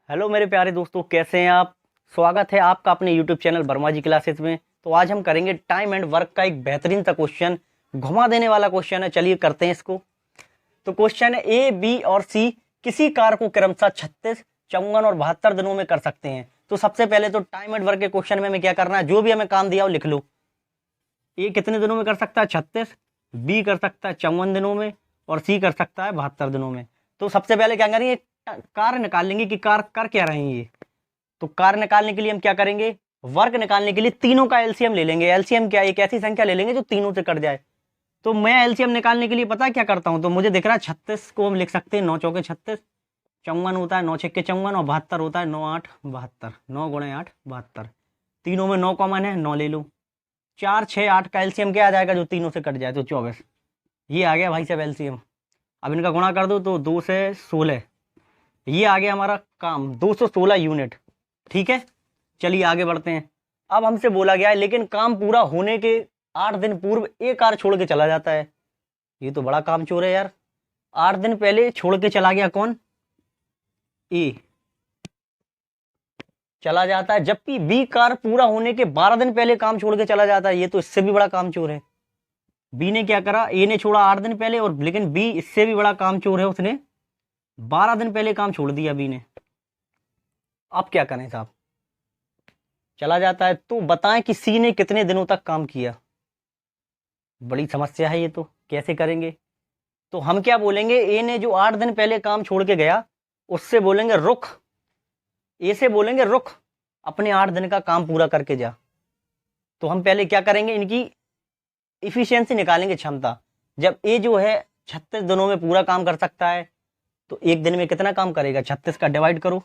Hello मेरे प्यारे दोस्तों, कैसे हैं आप। स्वागत है आपका अपने यूट्यूब चैनल वर्मा जी क्लासेस में। तो आज हम करेंगे टाइम एंड वर्क का एक बेहतरीन सा क्वेश्चन, घुमा देने वाला क्वेश्चन है। चलिए करते हैं इसको। तो क्वेश्चन है ए, बी और सी किसी कार्य को क्रमशः 36, 54 और 72 दिनों में कर सकते हैं। तो सबसे पहले तो टाइम एंड वर्क के क्वेश्चन में हमें क्या करना है, जो भी हमें काम दिया हो लिख लो। ए कितने दिनों में कर सकता है, 36, बी कर सकता है 54 दिनों में और सी कर सकता है 72 दिनों में। तो सबसे पहले क्या करेंगे, कार्य निकाल लेंगे कि कार्य कर क्या रहे हैं ये। तो कार्य निकालने के लिए हम क्या करेंगे, वर्क निकालने के लिए तीनों का एलसीएम ले लेंगे। एलसीएम क्या, एक ऐसी संख्या ले लेंगे जो तीनों से कट जाए। तो मैं एलसीएम निकालने के लिए पता है क्या करता हूं, तो मुझे दिख रहा है 36 को हम लिख सकते हैं 9 चौके 36, 54 होता है 9 छक्के 54 और 72 होता है 9 8 72, 9 गुणे 8 72। तीनों में 9 कॉमन है, 9 ले लो। 4 6 8 का एलसीएम क्या आ जाएगा जो तीनों से कट जाए, तो 24। ये आ गया भाई साहब एलसीएम। अब इनका गुणा कर दो तो 2 से 16, ये आ गया हमारा काम 216 यूनिट। ठीक है, चलिए आगे बढ़ते हैं। अब हमसे बोला गया है लेकिन काम पूरा होने के 8 दिन पूर्व एक कार छोड़ के चला जाता है। ये तो बड़ा काम चोर है यार। 8 दिन पहले छोड़ के चला गया कौन, ए चला जाता है, जबकि बी कार पूरा होने के 12 दिन पहले काम छोड़ के चला जाता है। ये तो इससे भी बड़ा काम चोर है। बी ने क्या करा, ए ने छोड़ा 8 दिन पहले, और लेकिन बी इससे भी बड़ा काम चोर है, उसने 12 दिन पहले काम छोड़ दिया बी ने। अब क्या करें साहब, चला जाता है। तो बताएं कि सी ने कितने दिनों तक काम किया। बड़ी समस्या है ये, तो कैसे करेंगे। तो हम क्या बोलेंगे, ए ने जो 8 दिन पहले काम छोड़ के गया उससे बोलेंगे रुक, ए से बोलेंगे रुक अपने 8 दिन का काम पूरा करके जा। तो हम पहले क्या करेंगे, इनकी इफिशियंसी निकालेंगे, क्षमता। जब ए जो है 36 दिनों में पूरा काम कर सकता है तो एक दिन में कितना काम करेगा, 36 का डिवाइड करो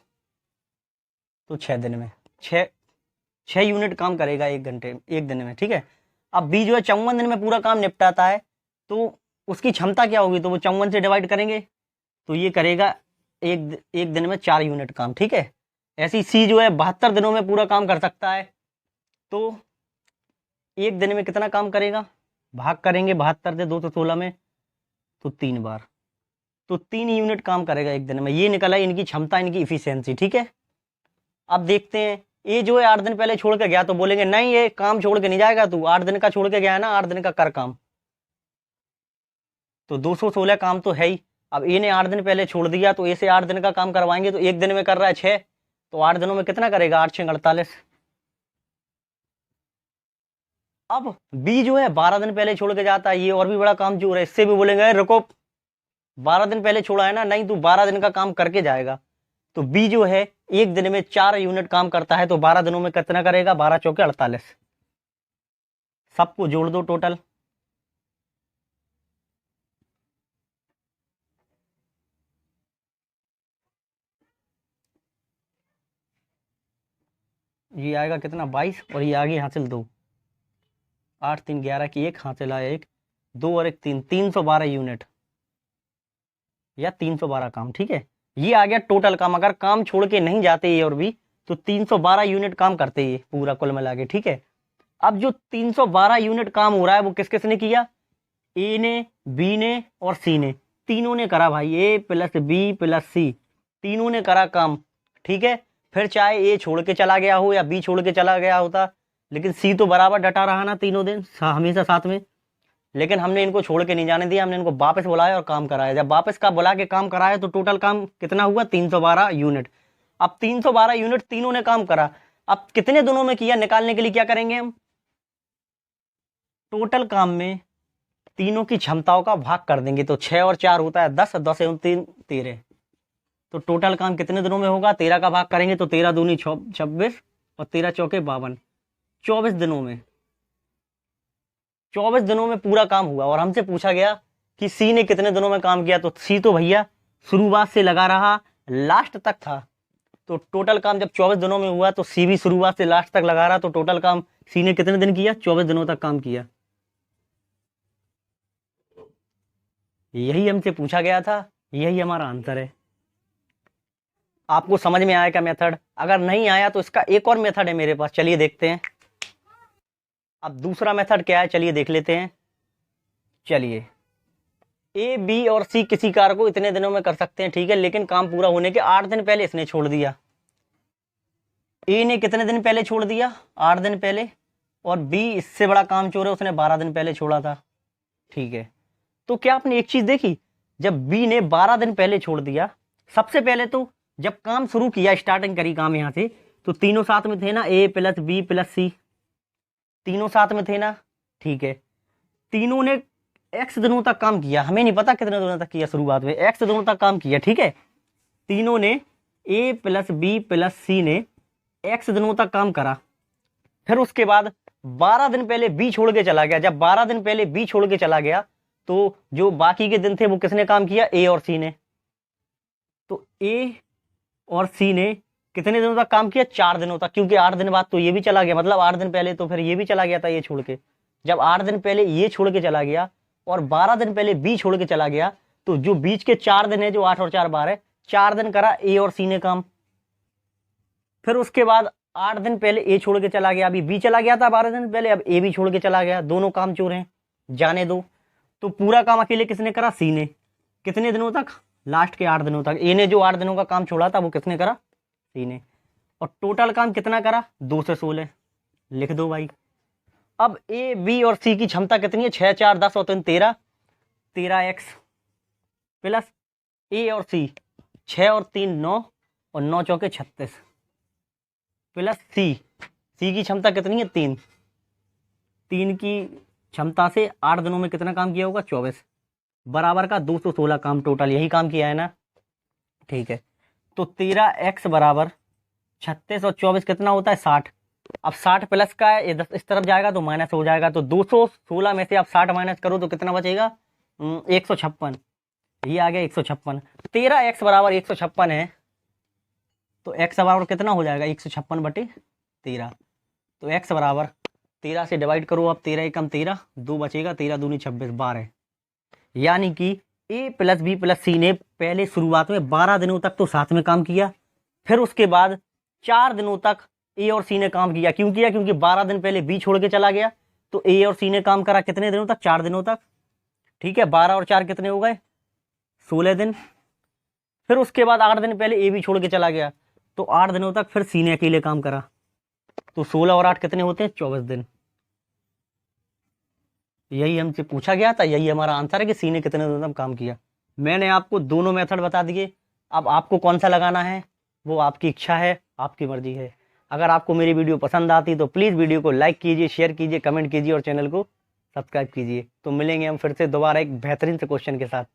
तो 6 दिन में 6 यूनिट काम करेगा एक घंटे एक दिन में। ठीक है, अब बी जो है 54 दिन में पूरा काम निपटाता है, तो उसकी क्षमता क्या होगी, तो वो 54 से डिवाइड करेंगे तो ये करेगा एक दिन में 4 यूनिट काम। ठीक है, ऐसी सी जो है 72 दिनों में पूरा काम कर सकता है, तो एक दिन में कितना काम करेगा, भाग करेंगे 72 से 216 में तो 3 बार, तो 3 यूनिट काम करेगा एक दिन में। ये निकला इनकी क्षमता, इनकी इफिशियंसी। ठीक है, अब देखते हैं ये जो है 8 दिन पहले छोड़ के गया, तो बोलेंगे नहीं ये काम छोड़ के नहीं जाएगा, तू 8 दिन का छोड़ के गया है ना, 8 दिन का कर काम। तो 216 काम तो है ही। अब ए ने 8 दिन पहले छोड़ दिया तो ए से 8 दिन का काम करवाएंगे, तो एक दिन में कर रहा है 6, तो 8 दिनों में कितना करेगा, 8 6 48। अब बी जो है 12 दिन पहले छोड़ के जाता है, ये और भी बड़ा काम चोर है, इससे भी बोलेंगे रुको 12 दिन पहले छोड़ा है ना, नहीं तू 12 दिन का काम करके जाएगा। तो बी जो है एक दिन में 4 यूनिट काम करता है, तो 12 दिनों में कितना करेगा, 12 चौके 48। सबको जोड़ दो टोटल, ये आएगा कितना 22, और ये आगे हासिल 2, 8 3 11 की 1 हासिल आया 1 2 और 1 3, 312 यूनिट या 312 काम। ठीक है, ये आ गया टोटल काम। अगर काम छोड़ के नहीं जाते ये और भी तो 312 यूनिट काम करते ये पूरा कुल मिला के। ठीक है, अब जो 312 यूनिट काम हो रहा है वो किस किस ने किया, ए ने, बी ने और सी ने, तीनों ने करा भाई, ए प्लस बी प्लस सी, तीनों ने करा काम। ठीक है, फिर चाहे ए छोड़ के चला गया हो या बी छोड़ के चला गया होता, लेकिन सी तो बराबर डटा रहा ना तीनों दिन हमेशा साथ में। लेकिन हमने इनको छोड़ के नहीं जाने दिया, हमने इनको वापस बुलाया और काम कराया। जब वापस का बुला के काम कराया तो टोटल काम कितना हुआ, 312 यूनिट। अब 312 यूनिट तीनों ने काम करा, अब कितने दिनों में किया निकालने के लिए क्या करेंगे हम, टोटल काम में तीनों की क्षमताओं का भाग कर देंगे। तो 6 और 4 होता है 10, 10 और 3 13, तो टोटल काम कितने दिनों में होगा, 13 का भाग करेंगे तो 13 दूनी 26 और 13 चौके 52, 24 दिनों में। 24 दिनों में पूरा काम हुआ। और हमसे पूछा गया कि सी ने कितने दिनों में काम किया, तो सी तो भैया शुरुआत से लगा रहा, लास्ट तक था। तो टोटल काम जब 24 दिनों में हुआ तो सी भी शुरुआत से लास्ट तक लगा रहा, तो टोटल काम सी ने कितने दिन किया, 24 दिनों तक काम किया। यही हमसे पूछा गया था, यही हमारा आंसर है। आपको समझ में आया क्या मेथड, अगर नहीं आया तो इसका एक और मेथड है मेरे पास, चलिए देखते हैं। अब दूसरा मेथड क्या है, चलिए देख लेते हैं। चलिए, ए बी और सी किसी कार्य को इतने दिनों में कर सकते हैं, ठीक है, लेकिन काम पूरा होने के 8 दिन पहले इसने छोड़ दिया। ए ने कितने दिन पहले छोड़ दिया, 8 दिन पहले, और बी इससे बड़ा काम चोर है, उसने 12 दिन पहले छोड़ा था। ठीक है, तो क्या आपने एक चीज देखी, जब बी ने 12 दिन पहले छोड़ दिया, सबसे पहले तो जब काम शुरू किया, स्टार्टिंग करी काम यहां से, तो तीनों साथ में थे ना, ए प्लस बी प्लस सी, तीनों साथ में थे ना। ठीक है, तीनों ने एक्स दिनों तक काम किया, हमें नहीं पता कितने दिनों तक किया, शुरुआत में एक्स दिनों तक काम किया। ठीक है, तीनों ने, ए प्लस बी प्लस सी ने एक्स दिनों तक काम करा। फिर उसके बाद 12 दिन पहले बी छोड़ के चला गया। जब 12 दिन पहले बी छोड़ के चला गया, तो जो बाकी के दिन थे वो किसने काम किया, ए और सी ने। तो ए और सी ने कितने दिनों तक काम किया, 4 दिनों तक, क्योंकि 8 दिन बाद तो ये भी चला गया, मतलब 8 दिन पहले तो फिर ये भी चला गया था ये छोड़ के। जब 8 दिन पहले ये छोड़ के चला गया और 12 दिन पहले बी छोड़ के चला गया, तो जो बीच के 4 दिन है, जो 8 और 4 12, 4 दिन करा ए और सी ने काम। फिर उसके बाद 8 दिन पहले ए छोड़ के चला गया, अभी बी चला गया था 12 दिन पहले, अब ए भी छोड़ के चला गया, दोनों काम चोर हैं, जाने दो। तो पूरा काम अकेले किसने करा, सी ने। कितने दिनों तक, लास्ट के 8 दिनों तक। ए ने जो 8 दिनों का काम छोड़ा था वो किसने करा, सी ने। और टोटल काम कितना करा, 2 से 16, लिख दो भाई। अब ए बी और सी की क्षमता कितनी है, 6 4 10 और 3 13, 13 एक्स प्लस ए और सी 6 और 3 9 और 9 चौके 36 प्लस सी की क्षमता कितनी है, 3 की क्षमता से 8 दिनों में कितना काम किया होगा, 24, बराबर का 216 काम टोटल, यही काम किया है ना। ठीक है, तो 13 एक्स बराबर 36 और 24 कितना होता है, 60। अब 60 प्लस का है, इस तरफ जाएगा तो माइनस हो जाएगा, तो 216 में से आप 60 माइनस करो तो कितना बचेगा, 156, ये आ गया 156। 13 एक्स बराबर 156 है, तो एक्स बराबर कितना हो जाएगा, 156/13। तो एक्स बराबर 13 से डिवाइड करो, अब 13 एकम 13, 2 बचेगा, 13 दूनी 26, 12। यानी कि ए प्लस बी प्लस सी ने पहले शुरुआत में 12 दिनों तक तो साथ में काम किया, फिर उसके बाद 4 दिनों तक ए और सी ने काम किया। क्यों किया, क्योंकि 12 दिन पहले बी छोड़ के चला गया, तो ए और सी ने काम करा कितने दिनों तक, 4 दिनों तक। ठीक है, 12 और 4 कितने हो गए, 16 दिन। फिर उसके बाद 8 दिन पहले ए भी छोड़ के चला गया, तो 8 दिनों तक फिर सी ने अकेले काम करा, तो 16 और 8 कितने होते हैं, 24 दिन। यही हमसे पूछा गया था, यही हमारा आंसर है कि सी ने कितने दिनों तक काम किया। मैंने आपको दोनों मेथड बता दिए, अब आपको कौन सा लगाना है वो आपकी इच्छा है, आपकी मर्जी है। अगर आपको मेरी वीडियो पसंद आती तो प्लीज़ वीडियो को लाइक कीजिए, शेयर कीजिए, कमेंट कीजिए और चैनल को सब्सक्राइब कीजिए। तो मिलेंगे हम फिर से दोबारा एक बेहतरीन से क्वेश्चन के साथ।